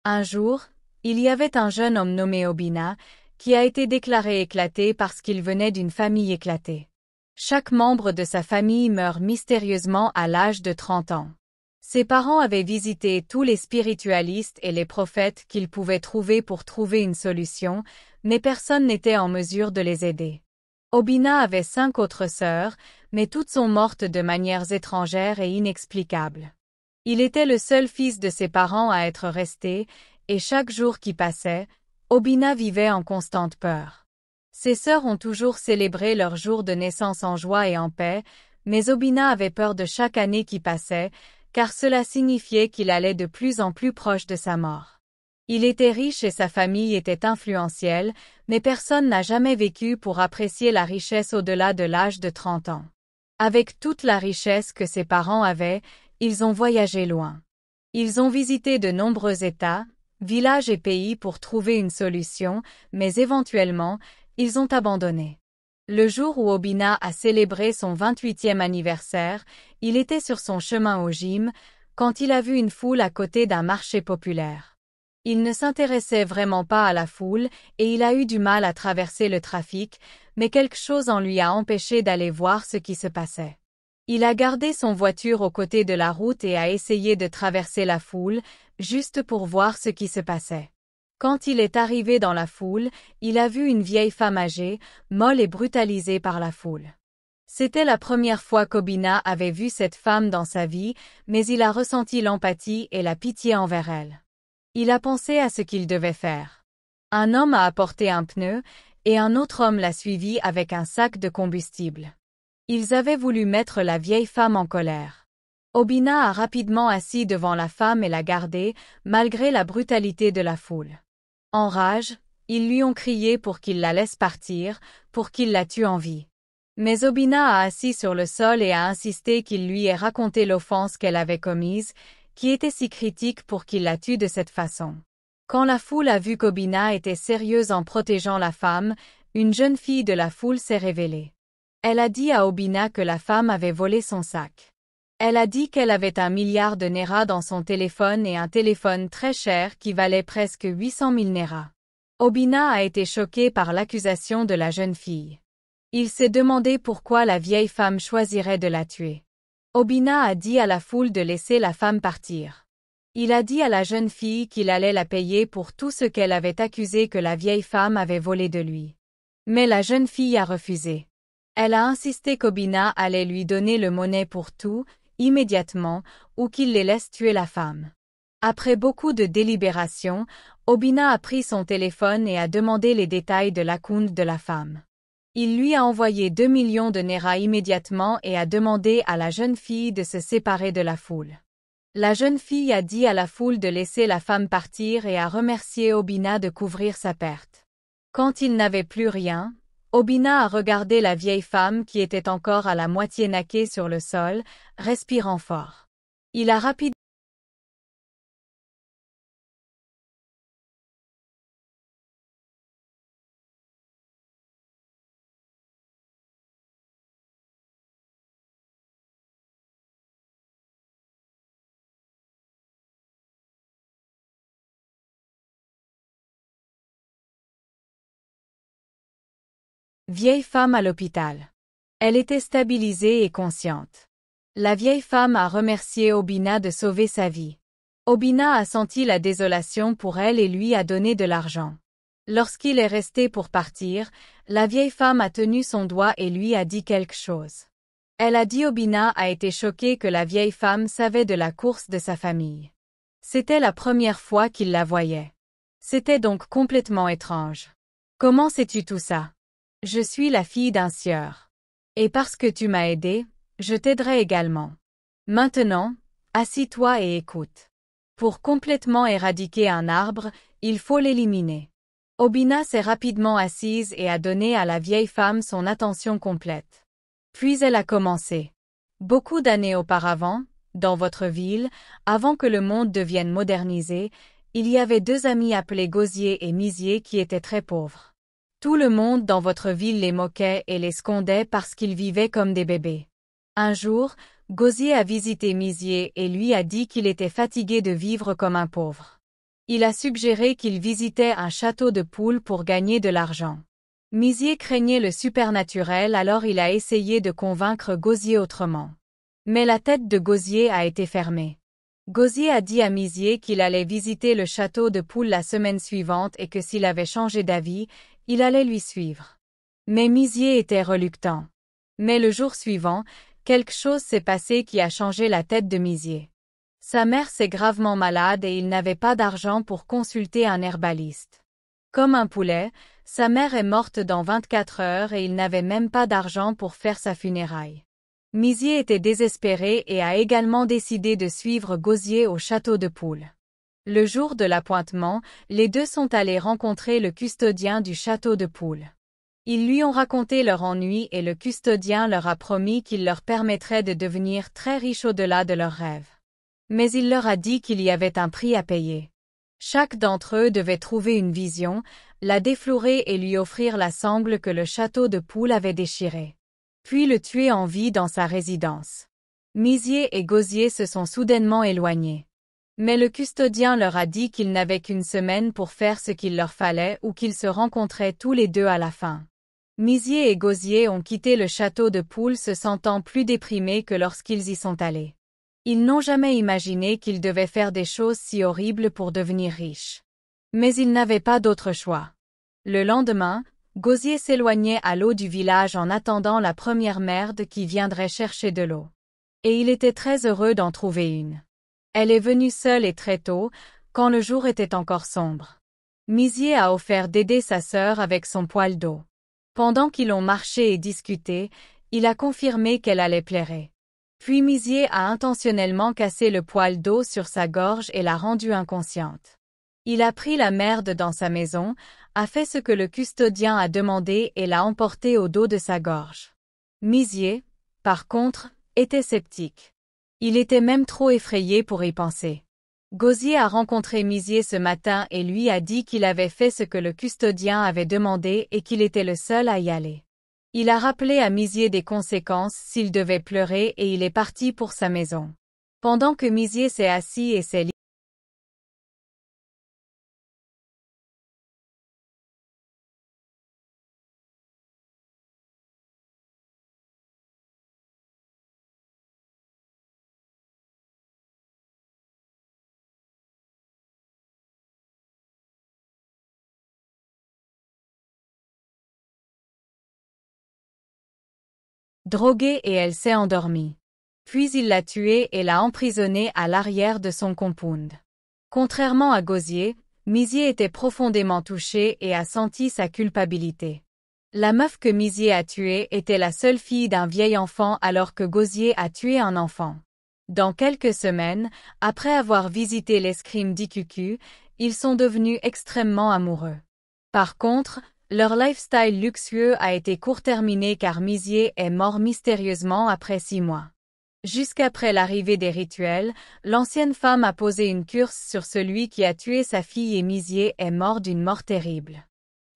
Un jour, il y avait un jeune homme nommé Obina, qui a été déclaré éclaté parce qu'il venait d'une famille éclatée. Chaque membre de sa famille meurt mystérieusement à l'âge de 30 ans. Ses parents avaient visité tous les spiritualistes et les prophètes qu'ils pouvaient trouver pour trouver une solution, mais personne n'était en mesure de les aider. Obina avait 5 autres sœurs, mais toutes sont mortes de manières étrangères et inexplicables. Il était le seul fils de ses parents à être resté, et chaque jour qui passait, Obina vivait en constante peur. Ses sœurs ont toujours célébré leur jour de naissance en joie et en paix, mais Obina avait peur de chaque année qui passait, car cela signifiait qu'il allait de plus en plus proche de sa mort. Il était riche et sa famille était influentielle, mais personne n'a jamais vécu pour apprécier la richesse au-delà de l'âge de 30 ans. Avec toute la richesse que ses parents avaient, ils ont voyagé loin. Ils ont visité de nombreux États, villages et pays pour trouver une solution, mais éventuellement, ils ont abandonné. Le jour où Obina a célébré son 28e anniversaire, il était sur son chemin au gym, quand il a vu une foule à côté d'un marché populaire. Il ne s'intéressait vraiment pas à la foule et il a eu du mal à traverser le trafic, mais quelque chose en lui a empêché d'aller voir ce qui se passait. Il a gardé son voiture aux côtés de la route et a essayé de traverser la foule, juste pour voir ce qui se passait. Quand il est arrivé dans la foule, il a vu une vieille femme âgée, molle et brutalisée par la foule. C'était la première fois qu'Obina avait vu cette femme dans sa vie, mais il a ressenti l'empathie et la pitié envers elle. Il a pensé à ce qu'il devait faire. Un homme a apporté un pneu, et un autre homme l'a suivi avec un sac de combustible. Ils avaient voulu mettre la vieille femme en colère. Obina a rapidement assis devant la femme et l'a gardée, malgré la brutalité de la foule. En rage, ils lui ont crié pour qu'il la laisse partir, pour qu'il la tue en vie. Mais Obina a assis sur le sol et a insisté qu'il lui ait raconté l'offense qu'elle avait commise, qui était si critique pour qu'il la tue de cette façon. Quand la foule a vu qu'Obina était sérieuse en protégeant la femme, une jeune fille de la foule s'est révélée. Elle a dit à Obina que la femme avait volé son sac. Elle a dit qu'elle avait 1 milliard de Nera dans son téléphone et un téléphone très cher qui valait presque 800 000 Nera. Obina a été choqué par l'accusation de la jeune fille. Il s'est demandé pourquoi la vieille femme choisirait de la tuer. Obina a dit à la foule de laisser la femme partir. Il a dit à la jeune fille qu'il allait la payer pour tout ce qu'elle avait accusé que la vieille femme avait volé de lui. Mais la jeune fille a refusé. Elle a insisté qu'Obina allait lui donner le monnaie pour tout, immédiatement, ou qu'il les laisse tuer la femme. Après beaucoup de délibération, Obina a pris son téléphone et a demandé les détails de l'acompte de la femme. Il lui a envoyé 2 millions de Nera immédiatement et a demandé à la jeune fille de se séparer de la foule. La jeune fille a dit à la foule de laisser la femme partir et a remercié Obina de couvrir sa perte. Quand il n'avait plus rien, Obina a regardé la vieille femme qui était encore à la moitié naquée sur le sol, respirant fort. Il a rapidement Vieille femme à l'hôpital. Elle était stabilisée et consciente. La vieille femme a remercié Obina de sauver sa vie. Obina a senti la désolation pour elle et lui a donné de l'argent. Lorsqu'il est resté pour partir, la vieille femme a tenu son doigt et lui a dit quelque chose. Elle a dit Obina a été choquée que la vieille femme savait de la course de sa famille. C'était la première fois qu'il la voyait. C'était donc complètement étrange. Comment sais-tu tout ça? Je suis la fille d'un sieur. Et parce que tu m'as aidé, je t'aiderai également. Maintenant, assis-toi et écoute. Pour complètement éradiquer un arbre, il faut l'éliminer. Obina s'est rapidement assise et a donné à la vieille femme son attention complète. Puis elle a commencé. Beaucoup d'années auparavant, dans votre ville, avant que le monde devienne modernisé, il y avait 2 amis appelés Gosier et Misier qui étaient très pauvres. Tout le monde dans votre ville les moquait et les scondait parce qu'ils vivaient comme des bébés. Un jour, Gosier a visité Misier et lui a dit qu'il était fatigué de vivre comme un pauvre. Il a suggéré qu'il visitait un château de poules pour gagner de l'argent. Misier craignait le supernaturel, alors il a essayé de convaincre Gosier autrement. Mais la tête de Gosier a été fermée. Gosier a dit à Misier qu'il allait visiter le château de poules la semaine suivante et que s'il avait changé d'avis, il allait lui suivre. Mais Misier était reluctant. Mais le jour suivant, quelque chose s'est passé qui a changé la tête de Misier. Sa mère s'est gravement malade et il n'avait pas d'argent pour consulter un herbaliste. Comme un poulet, sa mère est morte dans 24 heures et il n'avait même pas d'argent pour faire sa funéraille. Misier était désespéré et a également décidé de suivre Gosier au château de poules. Le jour de l'appointement, les deux sont allés rencontrer le custodien du château de poules. Ils lui ont raconté leur ennui et le custodien leur a promis qu'il leur permettrait de devenir très riches au-delà de leurs rêves. Mais il leur a dit qu'il y avait un prix à payer. Chaque d'entre eux devait trouver une vision, la déflorer et lui offrir la sangle que le château de poules avait déchirée. Puis le tuer en vie dans sa résidence. Misier et Gosier se sont soudainement éloignés. Mais le custodien leur a dit qu'ils n'avaient qu'une semaine pour faire ce qu'il leur fallait ou qu'ils se rencontraient tous les deux à la fin. Misier et Gosier ont quitté le château de poules se sentant plus déprimés que lorsqu'ils y sont allés. Ils n'ont jamais imaginé qu'ils devaient faire des choses si horribles pour devenir riches. Mais ils n'avaient pas d'autre choix. Le lendemain, Gosier s'éloignait à l'eau du village en attendant la première merde qui viendrait chercher de l'eau. Et il était très heureux d'en trouver une. Elle est venue seule et très tôt, quand le jour était encore sombre. Misier a offert d'aider sa sœur avec son poêle d'eau. Pendant qu'ils ont marché et discuté, il a confirmé qu'elle allait plairer. Puis Misier a intentionnellement cassé le poêle d'eau sur sa gorge et l'a rendue inconsciente. Il a pris la merde dans sa maison, a fait ce que le custodien a demandé et l'a emporté au dos de sa gorge. Misier, par contre, était sceptique. Il était même trop effrayé pour y penser. Gosier a rencontré Misier ce matin et lui a dit qu'il avait fait ce que le custodien avait demandé et qu'il était le seul à y aller. Il a rappelé à Misier des conséquences s'il devait pleurer et il est parti pour sa maison. Pendant que Misier s'est assis et s'est drogué et elle s'est endormie. Puis il l'a tuée et l'a emprisonnée à l'arrière de son compound. Contrairement à Gosier, Misier était profondément touché et a senti sa culpabilité. La meuf que Misier a tuée était la seule fille d'un vieil enfant alors que Gosier a tué un enfant. Dans quelques semaines, après avoir visité l'escrime d'Ikuku, ils sont devenus extrêmement amoureux. Par contre, leur lifestyle luxueux a été court-terminé car Misier est mort mystérieusement après 6 mois. Jusqu'après l'arrivée des rituels, l'ancienne femme a posé une curse sur celui qui a tué sa fille et Misier est mort d'une mort terrible.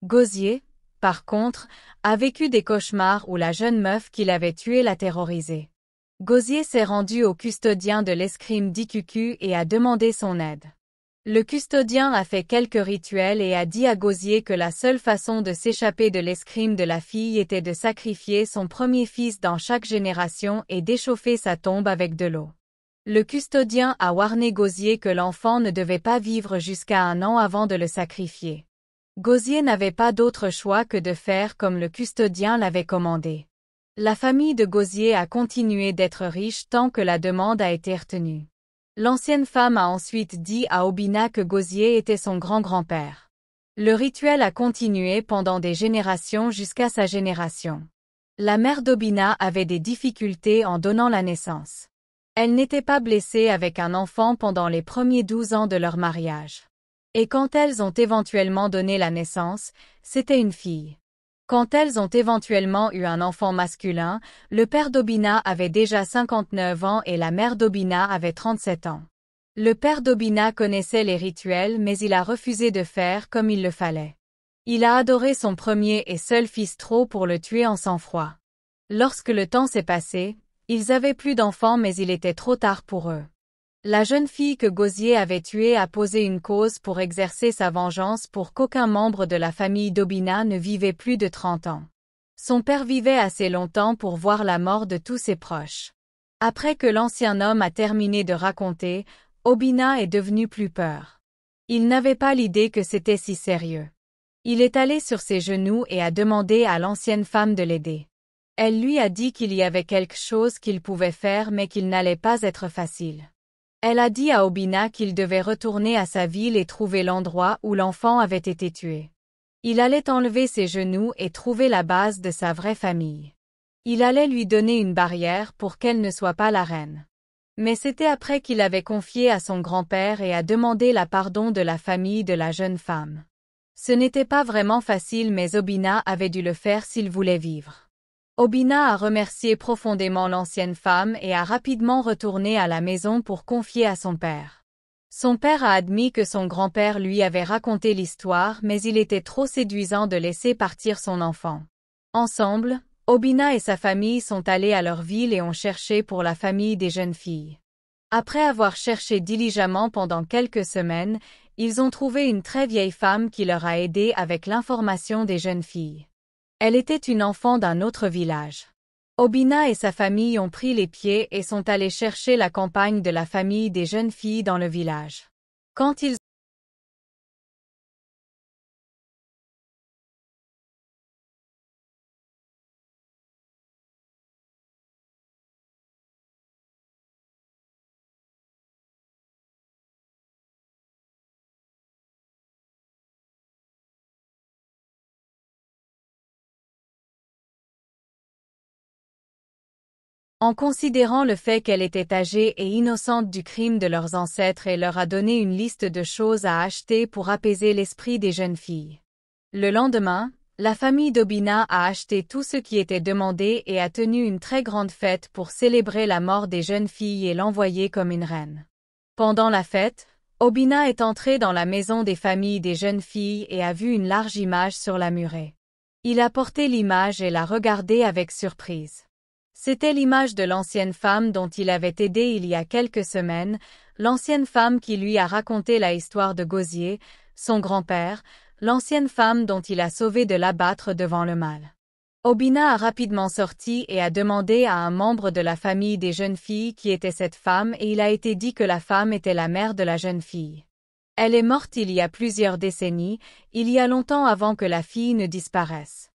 Gosier, par contre, a vécu des cauchemars où la jeune meuf qu'il avait tuée l'a terrorisé. Gosier s'est rendu au custodien de l'escrime d'Ikuku et a demandé son aide. Le custodien a fait quelques rituels et a dit à Gosier que la seule façon de s'échapper de l'escrime de la fille était de sacrifier son premier fils dans chaque génération et d'échauffer sa tombe avec de l'eau. Le custodien a warné Gosier que l'enfant ne devait pas vivre jusqu'à 1 an avant de le sacrifier. Gosier n'avait pas d'autre choix que de faire comme le custodien l'avait commandé. La famille de Gosier a continué d'être riche tant que la demande a été retenue. L'ancienne femme a ensuite dit à Obina que Gosier était son grand-grand-père. Le rituel a continué pendant des générations jusqu'à sa génération. La mère d'Obina avait des difficultés en donnant la naissance. Elle n'était pas blessée avec un enfant pendant les premiers 12 ans de leur mariage. Et quand elles ont éventuellement donné la naissance, c'était une fille. Quand elles ont éventuellement eu un enfant masculin, le père d'Obina avait déjà 59 ans et la mère d'Obina avait 37 ans. Le père d'Obina connaissait les rituels mais il a refusé de faire comme il le fallait. Il a adoré son premier et seul fils trop pour le tuer en sang-froid. Lorsque le temps s'est passé, ils avaient plus d'enfants mais il était trop tard pour eux. La jeune fille que Gosier avait tuée a posé une cause pour exercer sa vengeance pour qu'aucun membre de la famille d'Obina ne vivait plus de 30 ans. Son père vivait assez longtemps pour voir la mort de tous ses proches. Après que l'ancien homme a terminé de raconter, Obina est devenu plus peur. Il n'avait pas l'idée que c'était si sérieux. Il est allé sur ses genoux et a demandé à l'ancienne femme de l'aider. Elle lui a dit qu'il y avait quelque chose qu'il pouvait faire mais qu'il n'allait pas être facile. Elle a dit à Obina qu'il devait retourner à sa ville et trouver l'endroit où l'enfant avait été tué. Il allait enlever ses genoux et trouver la base de sa vraie famille. Il allait lui donner une barrière pour qu'elle ne soit pas la reine. Mais c'était après qu'il avait confié à son grand-père et a demandé la pardon de la famille de la jeune femme. Ce n'était pas vraiment facile mais Obina avait dû le faire s'il voulait vivre. Obina a remercié profondément l'ancienne femme et a rapidement retourné à la maison pour confier à son père. Son père a admis que son grand-père lui avait raconté l'histoire mais il était trop séduisant de laisser partir son enfant. Ensemble, Obina et sa famille sont allés à leur ville et ont cherché pour la famille des jeunes filles. Après avoir cherché diligemment pendant quelques semaines, ils ont trouvé une très vieille femme qui leur a aidé avec l'information des jeunes filles. Elle était une enfant d'un autre village. Obina et sa famille ont pris les pieds et sont allés chercher la compagne de la famille des jeunes filles dans le village. Quand ils En considérant le fait qu'elle était âgée et innocente du crime de leurs ancêtres et leur a donné une liste de choses à acheter pour apaiser l'esprit des jeunes filles. Le lendemain, la famille d'Obina a acheté tout ce qui était demandé et a tenu une très grande fête pour célébrer la mort des jeunes filles et l'envoyer comme une reine. Pendant la fête, Obina est entré dans la maison des familles des jeunes filles et a vu une large image sur la muraille. Il a porté l'image et l'a regardée avec surprise. C'était l'image de l'ancienne femme dont il avait aidé il y a quelques semaines, l'ancienne femme qui lui a raconté la histoire de Gosier, son grand-père, l'ancienne femme dont il a sauvé de l'abattre devant le mal. Obina a rapidement sorti et a demandé à un membre de la famille des jeunes filles qui était cette femme et il a été dit que la femme était la mère de la jeune fille. Elle est morte il y a plusieurs décennies, il y a longtemps avant que la fille ne disparaisse.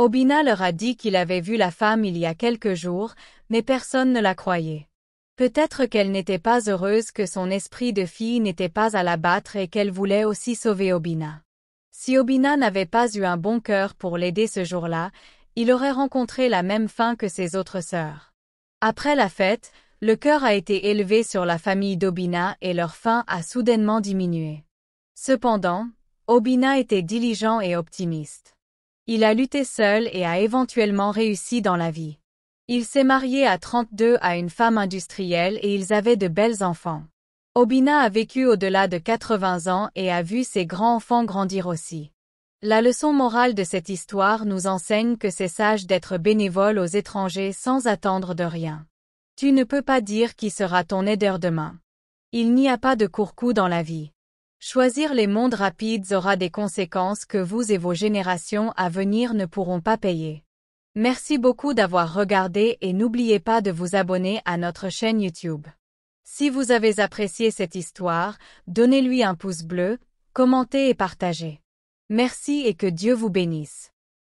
Obina leur a dit qu'il avait vu la femme il y a quelques jours, mais personne ne la croyait. Peut-être qu'elle n'était pas heureuse que son esprit de fille n'était pas à l'abattre et qu'elle voulait aussi sauver Obina. Si Obina n'avait pas eu un bon cœur pour l'aider ce jour-là, il aurait rencontré la même fin que ses autres sœurs. Après la fête, le cœur a été élevé sur la famille d'Obina et leur faim a soudainement diminué. Cependant, Obina était diligent et optimiste. Il a lutté seul et a éventuellement réussi dans la vie. Il s'est marié à 32 à une femme industrielle et ils avaient de belles enfants. Obina a vécu au-delà de 80 ans et a vu ses grands-enfants grandir aussi. La leçon morale de cette histoire nous enseigne que c'est sage d'être bénévole aux étrangers sans attendre de rien. Tu ne peux pas dire qui sera ton aideur demain. Il n'y a pas de court-coup dans la vie. Choisir les mondes rapides aura des conséquences que vous et vos générations à venir ne pourront pas payer. Merci beaucoup d'avoir regardé et n'oubliez pas de vous abonner à notre chaîne YouTube. Si vous avez apprécié cette histoire, donnez-lui un pouce bleu, commentez et partagez. Merci et que Dieu vous bénisse.